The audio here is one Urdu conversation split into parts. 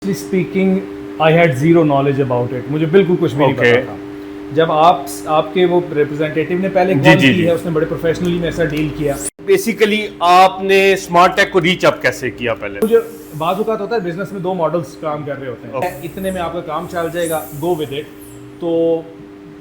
Speaking I had zero knowledge about it, مجھے بالکل کچھ بھی نہیں پتا تھا. جب آپ کے وہ ریپرزینٹیٹیو نے پہلے کال کی ہے، اس نے بڑے پروفیشنلی میرے ساتھ ڈیل کیا. بیسیکلی آپ نے اسمارٹ ٹیک کو ریچ اپ کیسے کیا؟ پہلے مجھے بعض اوقات ہوتا ہے بزنس میں دو ماڈلس کام کر رہے ہوتے ہیں، اتنے میں آپ کا کام چل جائے گا، گو ود اٹ. تو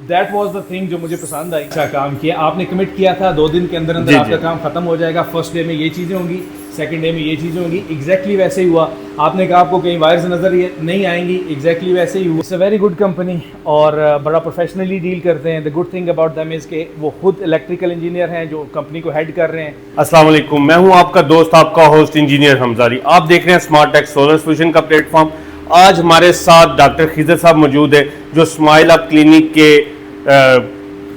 دیٹ واز دا تھنگ جو مجھے پسند آئی. اچھا کام کیا آپ نے، کمٹ کیا تھا 2 دن کے اندر اندر آپ کا کام ختم ہو جائے گا، فرسٹ ڈے میں یہ چیزیں ہوں گی، سیکنڈ ڈے میں یہ چیزیں ہوں گی. ایگزیکٹلی ویسے ہی ہوا. آپ نے کہا آپ کو کہیں وائرز نظر نہیں آئیں گی، ایگزیکٹلی ویسے ہی ہوا. It's a very good company اور بڑا پروفیشنلی ڈیل کرتے ہیں. The good thing about them is کہ وہ خود الیکٹریکل انجینئر ہیں جو کمپنی کو ہیڈ کر رہے ہیں. السلام علیکم، میں ہوں آپ کا دوست، آپ کا ہوسٹ انجینئر حمزاری. آپ دیکھ رہے ہیں اسمارٹ ٹیک سولر سولوشن کا پلیٹ فارم. آج ہمارے ساتھ ڈاکٹر خضر صاحب موجود ہے جو اسمائل اپ کلینک کے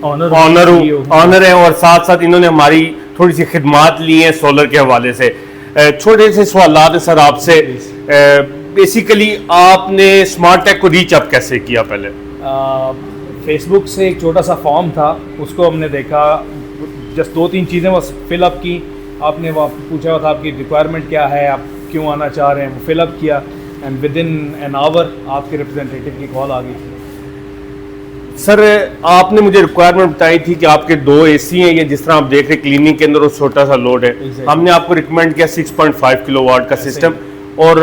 آنر ہیں، اور ساتھ ساتھ انہوں نے ہماری تھوڑی سی خدمات لی ہیں سولر کے حوالے سے. چھوٹے سے سوالات ہیں سر آپ سے. بیسیکلی آپ نے اسمارٹ ٹیک کو ریچ اپ کیسے کیا؟ پہلے فیس بک سے ایک چھوٹا سا فارم تھا، اس کو ہم نے دیکھا، جسٹ 2-3 چیزیں بس فل اپ کی. آپ نے وہ پوچھا ہوا تھا آپ کی ریکوائرمنٹ کیا ہے، آپ کیوں آنا چاہ رہے ہیں، وہ فل اپ کیا and with in an hour آپ کے ریپرزینٹیٹیو کی کال آ گئی تھی. سر آپ نے مجھے ریکوائرمنٹ بتائی تھی کہ آپ کے 2 اے سی ہیں، یہ جس طرح آپ دیکھ رہے کلینک کے اندر وہ چھوٹا سا لوڈ ہے. ہم نے آپ کو ریکمینڈ کیا 6.5 کلو واٹ کا سسٹم، اور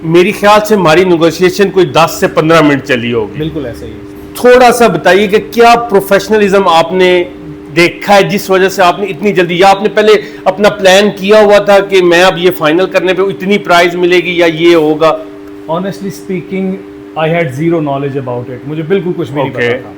میری خیال سے ہماری نیگوشیشن کوئی 10 سے 15 منٹ چلی ہوگی. بالکل ایسا ہی. تھوڑا سا بتائیے کہ کیا پروفیشنلزم آپ نے دیکھا ہے جس وجہ سے آپ نے اتنی جلدی، یا آپ نے پہلے اپنا پلان کیا ہوا تھا کہ میں اب یہ فائنل کرنے پہ اتنی پرائز ملے گی یا یہ ہوگا؟ Honestly speaking I had zero knowledge about it, مجھے بالکل کچھ بھی نہیں پتا تھا.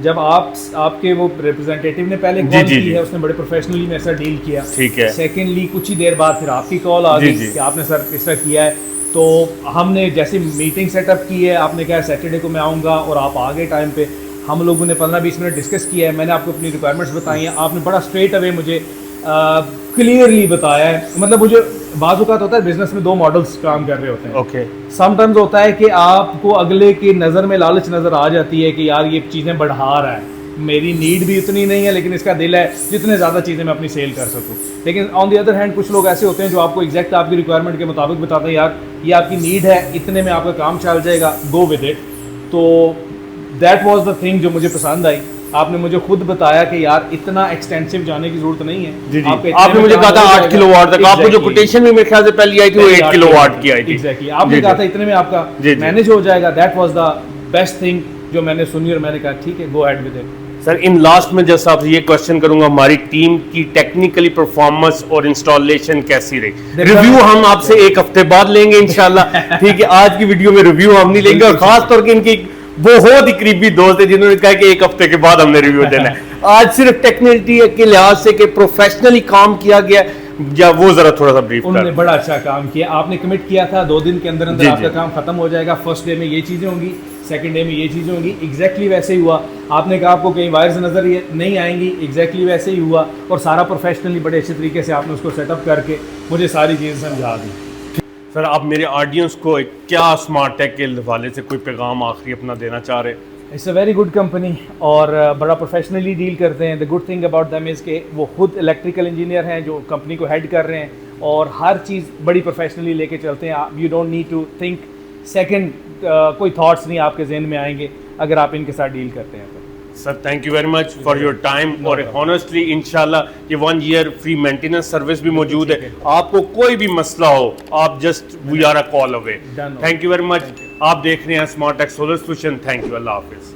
جب آپ کے وہ ریپرزینٹیٹیو نے پہلے کال کی ہے، اس نے بڑے پروفیشنلی میرے ساتھ ڈیل کیا. ٹھیک ہے. سیکنڈلی کچھ ہی دیر بعد پھر آپ کی کال آ گئی کہ آپ نے سر اس طرح کیا ہے. تو ہم نے جیسے میٹنگ سیٹ اپ کی ہے، آپ نے کہا سیٹرڈے کو میں آؤں گا اور آپ آ گئے ٹائم پہ. ہم لوگوں نے 15-20 منٹ ڈسکس کیا ہے، میں نے آپ کو اپنی ریکوائرمنٹس بتائی ہیں، آپ نے بڑا اسٹریٹ اوے مجھے کلیئرلی بتایا ہے. مطلب مجھے بعض اوقات ہوتا ہے بزنس میں 2 ماڈلس کام کر رہے ہوتے ہیں. اوکے. سم ٹائمز ہوتا ہے کہ آپ کو اگلے کی نظر میں لالچ نظر آ جاتی ہے کہ یار یہ چیزیں بڑھا رہا ہے، میری نیڈ بھی اتنی نہیں ہے لیکن اس کا دل ہے جتنے زیادہ چیزیں میں اپنی سیل کر سکوں. لیکن آن دی ادر ہینڈ کچھ لوگ ایسے ہوتے ہیں جو آپ کو ایگزیکٹ آپ کی ریکوائرمنٹ کے مطابق بتاتے ہیں، یار یہ آپ کی نیڈ ہے، اتنے میں آپ کا کام چل جائے گا، گو ود اٹ. تو دیٹ واز دا تھنگ جو مجھے پسند آئی. آپ نے مجھے خود بتایا کہ یار اتنا ایکسٹینسو جانے کی ضرورت نہیں ہے. آپ نے مجھے کہا تھا 8 کلو واٹ تک. آپ کو جو کوٹیشن بھی میرے خیال سے پہلی آئی تھی وہ 8 کلو واٹ کی آئی تھی. ایگزیکٹلی آپ نے کہا تھا اتنے میں آپ کا مینیج ہو جائے گا. That was the best thing جو میں نے سنی، اور میں نے کہا ٹھیک ہے، go ahead with it. Sir in last میں جیسا آپ سے یہ کوشچن کروں گا، ہماری ٹیم کی ٹیکنیکلی پرفارمنس اور انسٹالیشن کیسی رہی؟ ریویو ہم آپ سے 1 ہفتے بعد لیں گے انشاءاللہ. ٹھیک ہے، آج کی ویڈیو میں ریویو ہم نہیں لیں گے، اور خاص طور کے ان کی بہت ہی قریبی دوست ہے جنہوں نے کہا کہ 1 ہفتے کے بعد ہم نے ریویو دینا ہے. آج صرف ٹیکنیکلٹی کے لحاظ سے کہ پروفیشنلی کام کیا گیا، یا وہ ذرا تھوڑا سا بریف. انہوں نے بڑا اچھا کام کیا. آپ نے کمٹ کیا تھا 2 دن کے اندر اندر آپ کا کام ختم ہو جائے گا، فرسٹ ڈے میں یہ چیزیں ہوں گی، سیکنڈ ڈے میں یہ چیزیں ہوں گی. ایگزیکٹلی ویسے ہی ہوا. آپ نے کہا آپ کو کہیں وائرز نظر نہیں آئیں گی، ایگزیکٹلی ویسے ہی ہوا. اور سارا پروفیشنلی بڑے اچھے طریقے سے آپ نے اس کو سیٹ اپ کر کے مجھے ساری چیزیں سمجھا دی. سر آپ میرے آڈینس کو کیا اسمارٹ ٹیک کے حوالے سے کوئی پیغام آخری اپنا دینا چاہ رہے؟ It's a very good company اور بڑا پروفیشنلی ڈیل کرتے ہیں. The good thing about them is کہ وہ خود الیکٹریکل انجینئر ہیں جو کمپنی کو ہیڈ کر رہے ہیں، اور ہر چیز بڑی پروفیشنلی لے کے چلتے ہیں. You don't need to think second, کوئی تھاٹس نہیں آپ کے ذہن میں آئیں گے اگر آپ ان کے ساتھ ڈیل کرتے ہیں. Sir thank you very much for your time. اور ہانیسٹلی انشاءاللہ یہ 1 ایئر فری مینٹیننس سروس بھی موجود ہے. آپ کو کوئی بھی مسئلہ ہو، آپ just we are a call away. Thank you very much. آپ دیکھ رہے ہیں smart tech solar solution. Thank you. اللہ حافظ.